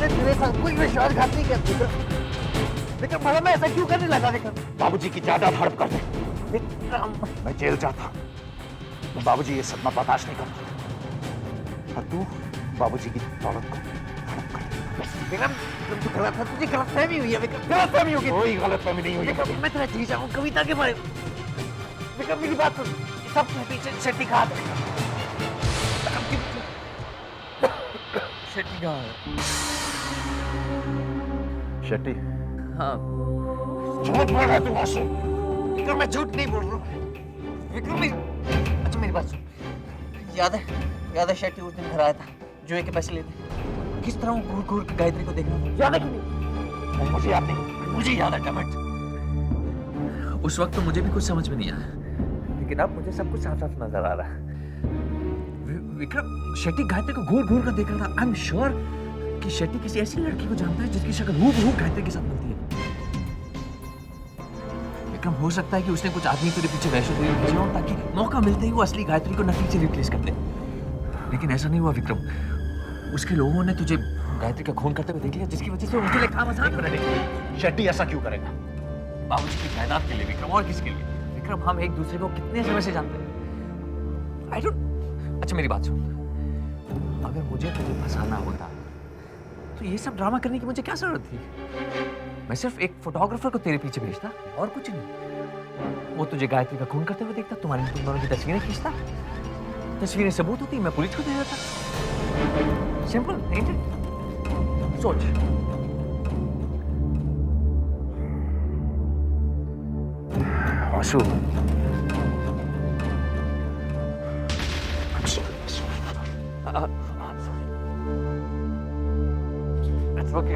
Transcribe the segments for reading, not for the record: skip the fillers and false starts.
तेरे साथ कोई विश्वासघात नहीं किया विक्रम। बड़ा मैं ऐसा क्यों करने लगा विक्रम? बाबूजी की जायदाद हड़प कर दे। विक्रम मैं जेल जाता तो बाबूजी ये सदमा बर्दाश्त नहीं कर पाते और तू बाबूजी की दौलत को हड़प कर दे। विक्रम तुम तो गलत है, तुझे गलतफहमी हुई है विक्रम, गलतफहमी होगी। कोई गलतफहमी नहीं हुई। विक्रम मैं तेरा जीजा हूँ कविता के बारे में। विक्रम मेरी बात सुन, सब तुम्हें पीछे शेट्टी कहा था। शेट्टी कहाँ है? शेट्टी हाँ झूठ बोल रहा है तू वासु। विक्रम मैं झूठ नहीं बोल रहा हूँ विक्रम। अच्छा मेरी बात सुन, याद है शेट्टी उस दिन घर आया था जुए के पैसे लेने। किस तरह वो घूर घूर गायत्री को देखना था, याद है कि नहीं? मुझे याद नहीं। मुझे याद है टमट। उस वक्त तो मुझे भी कुछ समझ में नहीं आया, लेकिन अब मुझे सब कुछ साफ साफ नजर आ रहा है। विक्रम शेट्टी गायत्री को घूर घूर कर देख रहा था। आई एम श्योर कि शेट्टी किसी ऐसी लड़की को जानता है जिसकी शक्ल हूबहू गायत्री के साथ मिलती है। विक्रम हो सकता है कि उसने कुछ आदमी तेरे पीछे वैसे देवी भेजे हो ताकि मौका मिलते ही वो असली गायत्री को नकली से रिप्लेस कर दे, लेकिन ऐसा नहीं हुआ विक्रम। उसके लोगों ने तुझे गायत्री का खून करते हुए देख लिया, जिसकी वजह से उनके लिए काम आसान हो रहा है। शेट्टी ऐसा क्यों करेगा? बाबूजी की जायदाद के लिए विक्रम, और किसके लिए? विक्रम हम एक दूसरे को कितने समय से जानते हैं। I don't. अच्छा मेरी बात सुन, अगर मुझे तुझे फंसाना होता तो ये सब ड्रामा करने की मुझे क्या जरूरत थी? मैं सिर्फ एक फोटोग्राफर को तेरे पीछे भेजता और कुछ नहीं। वो तुझे गायत्री का खून करते हुए देखता, तुम दोनों की तस्वीरें खींचता, तस्वीरें सबूत होती, मैं पुलिस को दे देता। सिंपल नहीं है? सोच। Vasu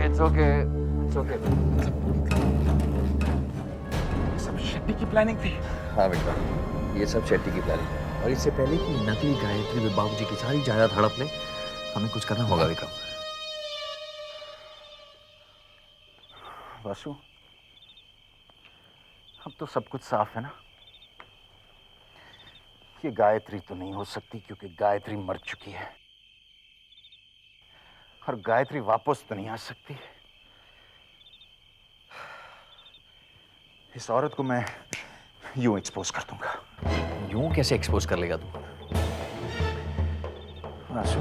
It's okay. सब शेट्टी की प्लानिंग थी। हाँ विक्रम, ये सब शेट्टी की प्लानिंग, और इससे पहले कि नकली गायत्री व बाबूजी की सारी जायदाद हड़प ले, हमें कुछ करना होगा विक्रम। वासु अब तो सब कुछ साफ है ना? ये गायत्री तो नहीं हो सकती क्योंकि गायत्री मर चुकी है, और गायत्री वापस तो नहीं आ सकती। इस औरत को मैं यूं एक्सपोज कर दूंगा। यूं कैसे एक्सपोज कर लेगा तू? वासु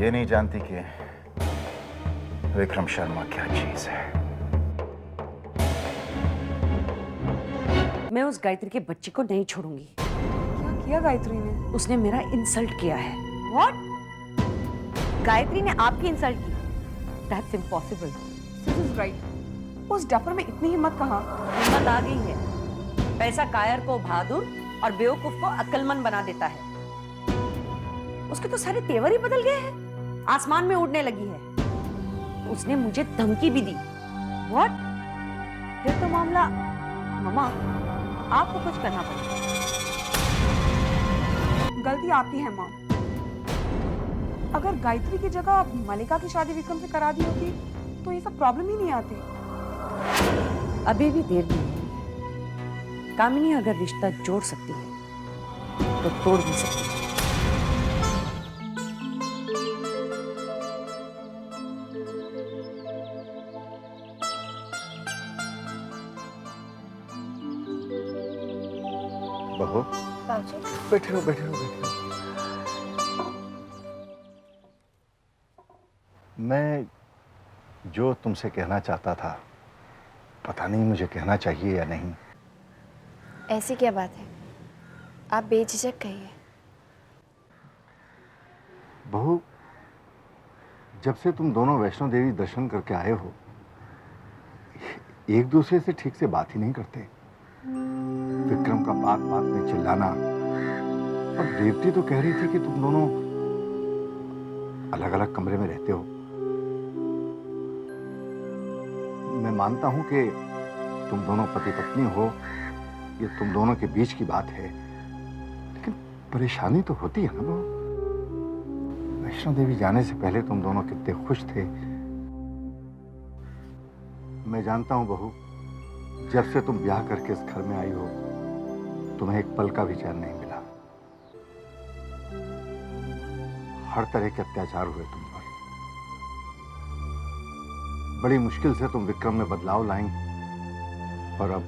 ये नहीं जानती कि विक्रम शर्मा क्या चीज है। मैं उस गायत्री के बच्चे को नहीं छोड़ूंगी। क्या किया गायत्री ने? उसने मेरा इंसल्ट किया है। What? गायत्री ने आपकी इंसल्ट की? That's impossible. This is right. उस डफर में इतनी हिम्मत कहाँ? हिम्मत आ गई है। पैसा कायर को बहादुर और बेवकूफ को अक्लमंद बना देता है। उसके तो सारे तेवर ही बदल गए हैं। आसमान में उड़ने लगी है। उसने मुझे धमकी भी दी। What? फिर तो मामला, मामा आपको कुछ करना पड़ेगा। गलती आपकी है माँ। अगर गायत्री की जगह मलिका की शादी विक्रम से करा दी होती तो ये सब प्रॉब्लम ही नहीं आती। अभी भी देर नहीं है। कामिनी अगर रिश्ता जोड़ सकती है तो तोड़ भी सकती है। बहू बैठे हो बैठे हो बैठे हो। मैं जो तुमसे कहना चाहता था, पता नहीं मुझे कहना चाहिए या नहीं। ऐसी क्या बात है, आप बेझिझक कहिए। बहू, जब से तुम दोनों वैष्णो देवी दर्शन करके आए हो, एक दूसरे से ठीक से बात ही नहीं करते। विक्रम का बात बात में चिल्लाना, और देवती तो कह रही थी कि तुम दोनों अलग अलग कमरे में रहते हो। मैं मानता हूं कि तुम दोनों पति पत्नी हो, ये तुम दोनों के बीच की बात है, लेकिन परेशानी तो होती है ना बहू। वैष्णो देवी जाने से पहले तुम दोनों कितने खुश थे। मैं जानता हूं बहू, जब से तुम ब्याह करके इस घर में आई हो, तुम्हें एक पल का भी चैन नहीं मिला। हर तरह के अत्याचार हुए तुम पर। बड़ी मुश्किल से तुम विक्रम में बदलाव लाई, और अब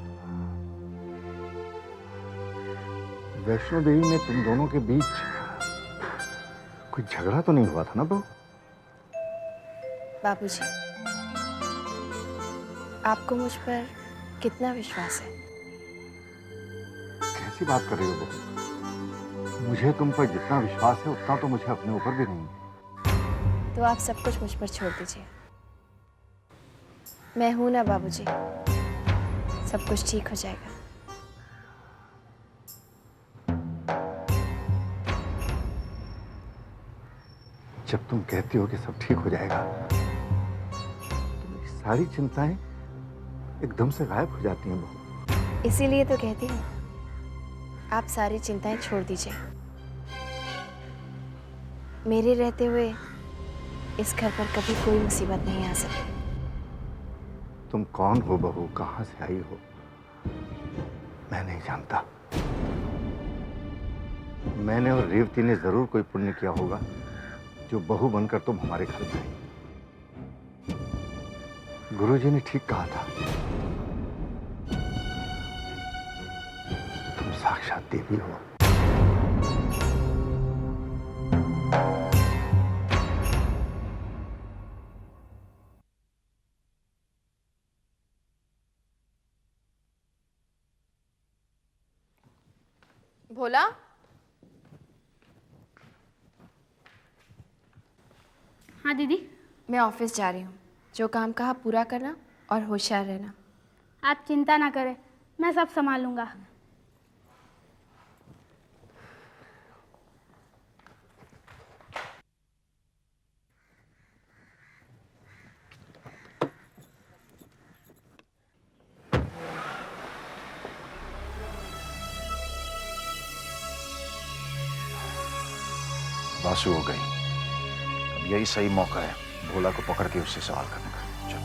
वैष्णो देवी में तुम दोनों के बीच कोई झगड़ा तो नहीं हुआ था ना बहू? बाबूजी, आपको मुझ पर कितना विश्वास है? कैसी बात कर रही हो बहू? मुझे तुम पर जितना विश्वास है उतना तो मुझे अपने ऊपर भी नहीं है। तो आप सब कुछ मुझ पर छोड़ दीजिए। मैं हूं ना बाबूजी, सब कुछ ठीक हो जाएगा। जब तुम कहती हो कि सब ठीक हो जाएगा, तो मेरी सारी चिंताएं एकदम से गायब हो जाती हैं बहू। इसीलिए तो कहती हूँ, आप सारी चिंताएं छोड़ दीजिए। मेरे रहते हुए इस घर पर कभी कोई मुसीबत नहीं आ सकती। तुम कौन हो बहू, कहां से आई हो, मैं नहीं जानता। मैंने और रेवती ने जरूर कोई पुण्य किया होगा जो बहू बनकर तुम हमारे घर में आई। गुरुजी ने ठीक कहा था, तुम साक्षात देवी हो। भोला, हाँ दीदी। मैं ऑफिस जा रही हूँ। जो काम कहा पूरा करना और होशियार रहना। आप चिंता ना करें, मैं सब संभालूंगा। बासु हो गई। अब यही सही मौका है भोला को पकड़ के उससे सवाल करने का। चलो।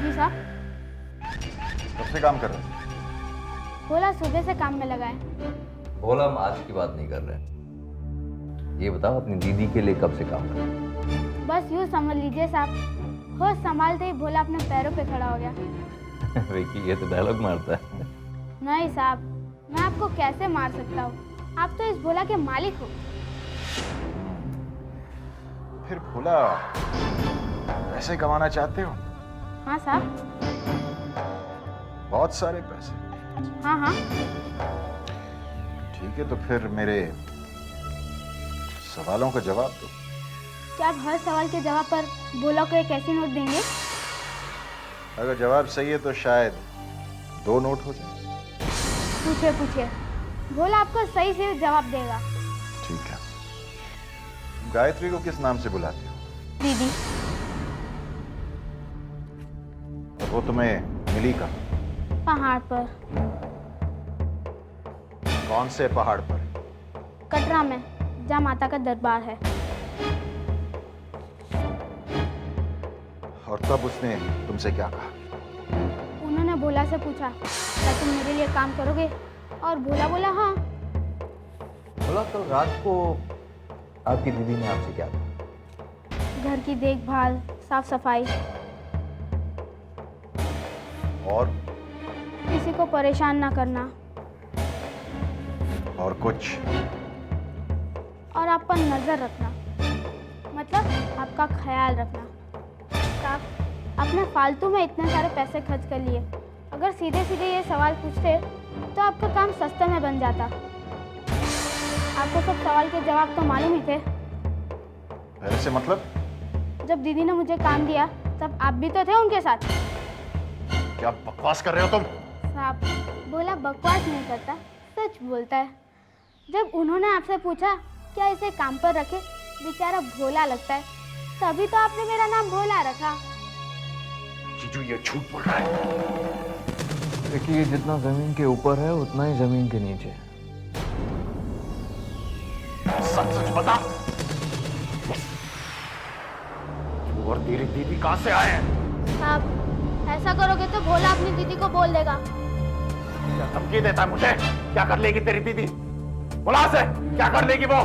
जी साहब। कब से काम कर रहे हैं? भोला सुबह से काम में लगा है। भोला, हम आज की बात नहीं कर रहे। ये बताओ, अपनी दीदी के लिए कब से काम कर रहे हैं? बस यूँ समझ लीजिए साहब, होश संभालते ही भोला अपने पैरों पे खड़ा हो गया। विकी, ये तो डायलॉग मारता है। नहीं साहब, मैं आपको कैसे मार सकता हूँ? आप तो इस भोला के मालिक हो। फिर भोला पैसे कमाना चाहते हो? हाँ साहब। बहुत सारे पैसे? हाँ हाँ। ठीक है, तो फिर मेरे सवालों का जवाब दो। क्या आप हर सवाल के जवाब पर भोला को एक ऐसी नोट देंगे? अगर जवाब सही है तो शायद 2 नोट हो जाए। पूछिए पूछिए, भोला आपको सही से जवाब देगा। ठीक है। गायत्री को किस नाम से बुलाते हो? दीदी। और वो तुम्हें मिली कहाँ? पहाड़ पर। कौन से पहाड़ पर? कटरा में, जहाँ माता का दरबार है। और तब उसने तुमसे क्या कहा? उन्होंने भोला से पूछा, क्या तुम मेरे लिए काम करोगे? और भोला बोला हाँ। भोला, कल रात को आपकी दीदी ने आपसे क्या कहा? घर की देखभाल, साफ सफाई, और किसी को परेशान ना करना, और कुछ? और आप पर नजर रखना, मतलब आपका ख्याल रखना। आप अपने फालतू में इतने सारे पैसे खर्च कर लिए। अगर सीधे सीधे ये सवाल पूछते तो आपका काम सस्ते में बन जाता। आपको सब सवाल के जवाब तो मालूम ही थे। पहले से मतलब? जब दीदी ने मुझे काम दिया तब आप भी तो थे उनके साथ। क्या बकवास कर रहे हो तुम? साहब, भोला बकवास नहीं करता, सच बोलता है। जब उन्होंने आपसे पूछा क्या इसे काम पर रखे, बेचारा भोला लगता है, तभी तो आपने मेरा नाम भोला रखा। जीजू ये झूठ बोल रहा है। देखिए, जितना जमीन के ऊपर है उतना ही जमीन के नीचे। सच सच बता। तू और तेरी दीदी कहां से आए हैं? साहब ऐसा करोगे तो भोला अपनी दीदी को बोल देगा। क्या धमकी देता है मुझे? क्या कर लेगी तेरी दीदी? बोला से क्या कर लेगी वो?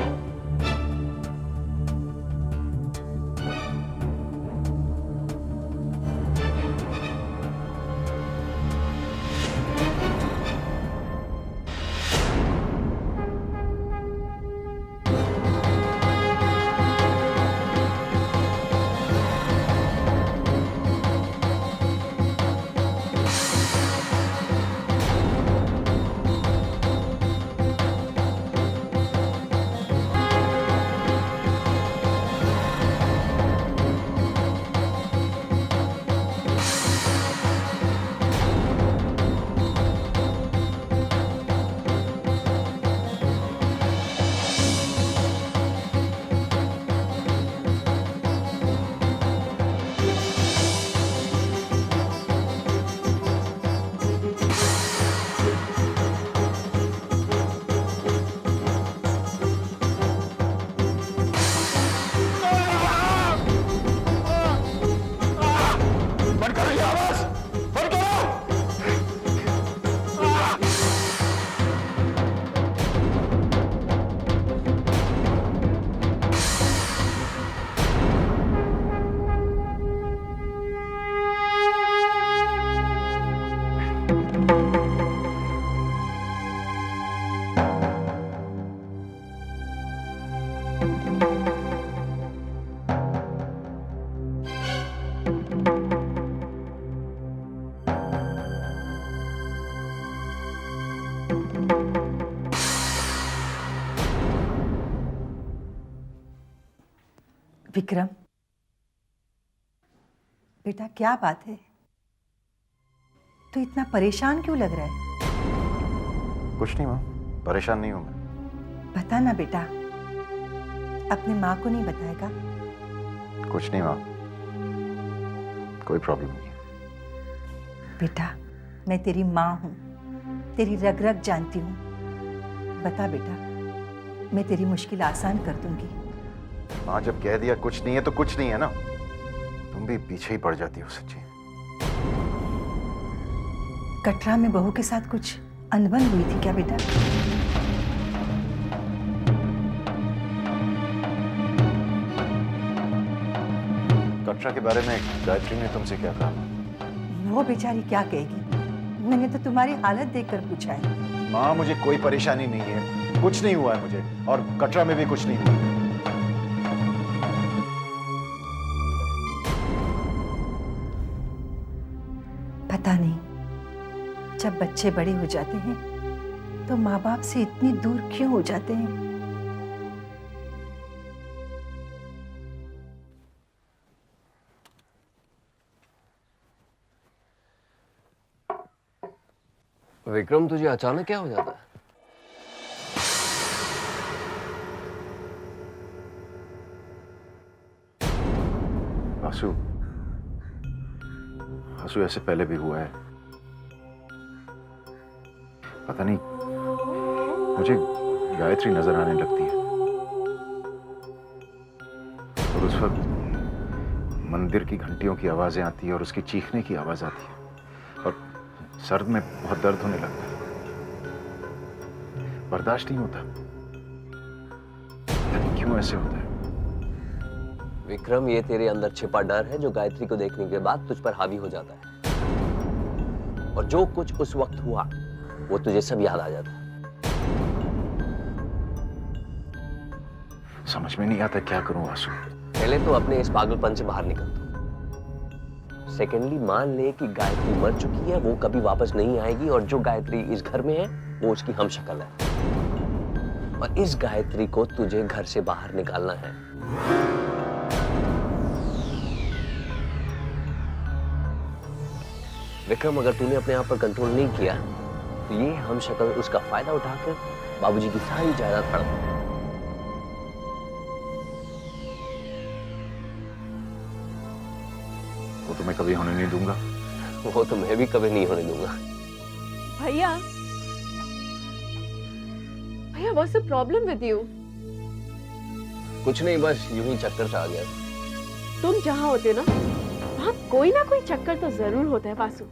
विक्रम, बेटा क्या बात है? तू इतना परेशान क्यों लग रहा है? कुछ नहीं माँ, परेशान नहीं हूं मैं। बता ना बेटा, अपनी माँ को नहीं बताएगा? कुछ नहीं माँ, कोई प्रॉब्लम नहीं है। बेटा मैं तेरी माँ हूँ, तेरी रग रग जानती हूँ। बता बेटा, मैं तेरी मुश्किल आसान कर दूंगी। माँ जब कह दिया कुछ नहीं है तो कुछ नहीं है ना। तुम भी पीछे ही पड़ जाती हो सच्ची। कटरा में बहू के साथ कुछ अनबन हुई थी क्या बेटा? कटरा के बारे में गायत्री ने तुमसे क्या कहा? वो बेचारी क्या कहेगी? मैंने तो तुम्हारी हालत देखकर पूछा है। माँ मुझे कोई परेशानी नहीं है, कुछ नहीं हुआ है मुझे, और कटरा में भी कुछ नहीं हुआ। पता नहीं, जब बच्चे बड़े हो जाते हैं तो माँ बाप से इतनी दूर क्यों हो जाते हैं? विक्रम तुझे अचानक क्या हो जाता है? आंसू आंसू ऐसे पहले भी हुआ है। पता नहीं, मुझे गायत्री नजर आने लगती है और उस वक्त मंदिर की घंटियों की आवाजें आती है और उसकी चीखने की आवाज आती है और सर में बहुत दर्द होने लगता है। बर्दाश्त नहीं होता, पता नहीं क्यों ऐसे होता है। विक्रम, ये तेरे अंदर छिपा डर है जो गायत्री को देखने के बाद तुझ पर हावी हो जाता है, और जो कुछ उस वक्त हुआ वो तुझे सब याद आ जाता है। समझ में नहीं आता क्या करूं आंसू। पहले तो अपने इस पागलपन से बाहर निकल तू। सेकेंडली, मान ले कि गायत्री मर चुकी है, वो कभी वापस नहीं आएगी, और जो गायत्री इस घर में है वो उसकी हमशक्ल है, और इस गायत्री को तुझे घर से बाहर निकालना है। विक्रम, अगर तूने अपने आप पर कंट्रोल नहीं किया तो ये हमशक्ल उसका फायदा उठाकर बाबूजी की सारी जायदाद हड़प लेगा। वो तो मैं कभी होने नहीं दूंगा। वो तो मैं भी कभी नहीं होने दूंगा। भैया, भैया, what's the problem with you? कुछ नहीं, बस यूं ही चक्कर से आ गया। तुम जहाँ होते हो ना, वहाँ कोई ना कोई चक्कर तो जरूर होता है वासु।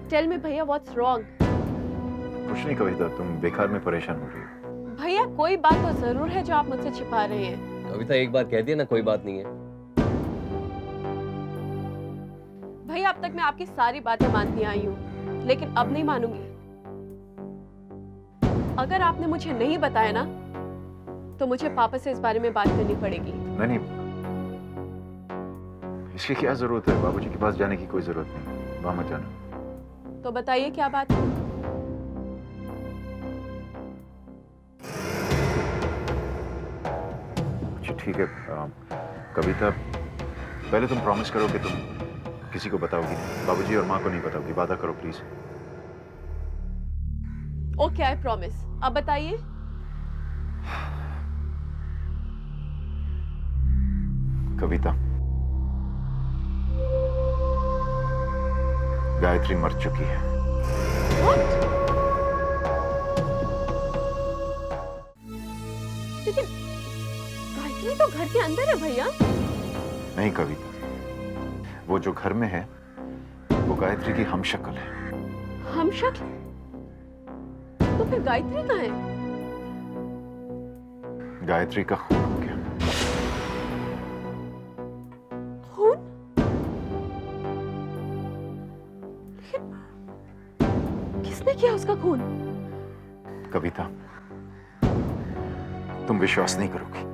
टेल मी भैया, व्हाट्स रॉन्ग? कुछ नहीं कविता, तुम बेकार में परेशान हो रही हो। भैया कोई बात तो जरूर है जो आप मुझसे छिपा रहे हैं। कविता एक बार कह दिया ना, कोई बात नहीं है। भैया अब तक मैं आपकी सारी बातें मानती आई हूँ, लेकिन अब नहीं मानूंगी। अगर आपने मुझे नहीं बताया ना, तो मुझे पापा से इस बारे में बात करनी पड़ेगी। नहीं, इसकी क्या जरूरत है? बाबूजी के पास जाने की कोई जरूरत नहीं, वहां मत जाना। तो बताइए क्या बात है? अच्छा ठीक है, कविता पहले तुम प्रॉमिस करो कि तुम किसी को बताओगी, बाबूजी और माँ को नहीं बताओगी। वादा करो प्लीज। Okay, I promise. अब बताइए। कविता, गायत्री मर चुकी है। लेकिन गायत्री तो घर के अंदर है भैया। नहीं कविता, वो जो घर में है वो गायत्री की हमशक्ल है। हमशक्ल? तो फिर गायत्री कहाँ है? गायत्री का खून हो गया। खून? किसने किया उसका खून? कविता, तुम विश्वास नहीं करोगी।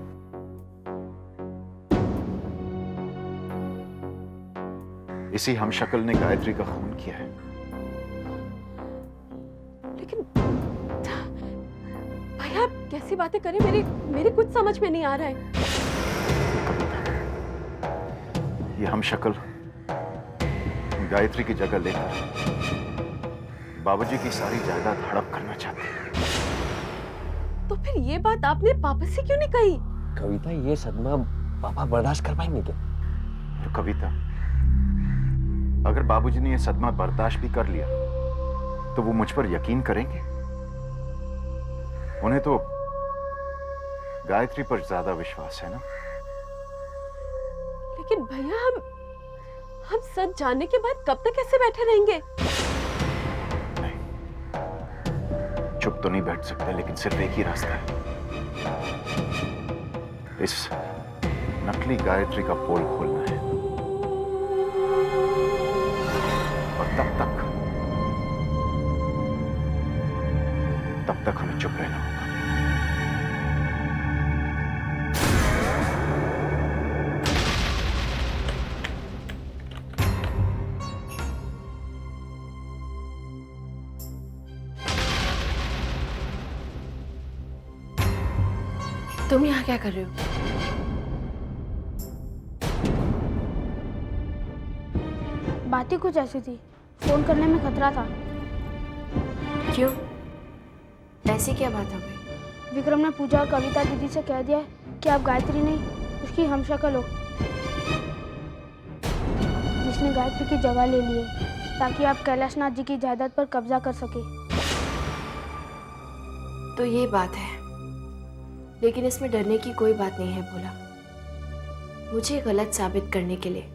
इसी हमशक्ल ने गायत्री का खून किया है। लेकिन भैया आप कैसी बातें करें, मेरे कुछ समझ में नहीं आ रहा है। ये हमशक्ल गायत्री की जगह लेकर बाबूजी की सारी जायदाद हड़प करना चाहती है। तो फिर ये बात आपने पापा से क्यों नहीं कही? कविता, ये सदमा पापा बर्दाश्त कर पाएंगे क्या? तो कविता, अगर बाबूजी ने यह सदमा बर्दाश्त भी कर लिया तो वो मुझ पर यकीन करेंगे? उन्हें तो गायत्री पर ज्यादा विश्वास है ना। लेकिन भैया हम सच जानने के बाद कब तक ऐसे बैठे रहेंगे? नहीं, चुप तो नहीं बैठ सकते, लेकिन सिर्फ एक ही रास्ता है। इस नकली गायत्री का पोल खोलना है, और तब तक हमें चुप रहना होगा। तुम यहाँ क्या कर रहे हो? बात ही कुछ ऐसी थी, फोन करने में खतरा था। क्यों? ऐसी क्या बात हो गई? विक्रम ने पूजा और कविता दीदी से कह दिया है कि आप गायत्री नहीं, उसकी हमशक्ल हो, जिसने गायत्री की जगह ले ली है ताकि आप कैलाशनाथ जी की जायदाद पर कब्जा कर सके। तो ये बात है, लेकिन इसमें डरने की कोई बात नहीं है भोला। मुझे गलत साबित करने के लिए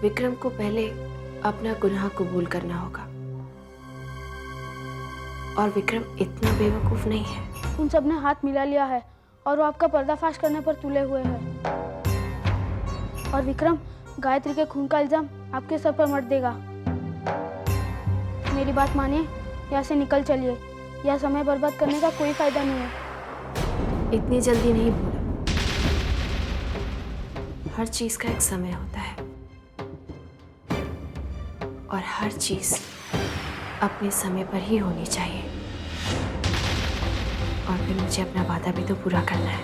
विक्रम को पहले अपना गुनाह कबूल करना होगा, और विक्रम इतना बेवकूफ नहीं है। उन सब ने हाथ मिला लिया है और वो आपका पर्दाफाश करने पर तुले हुए हैं। और विक्रम गायत्री के खून का इल्जाम आपके सर पर मत देगा। मेरी बात मानिए, यहाँ से निकल चलिए। यह समय बर्बाद करने का कोई फायदा नहीं है। इतनी जल्दी नहीं भोला, हर चीज का एक समय होता है, और हर चीज अपने समय पर ही होनी चाहिए। और फिर मुझे अपना वादा भी तो पूरा करना है।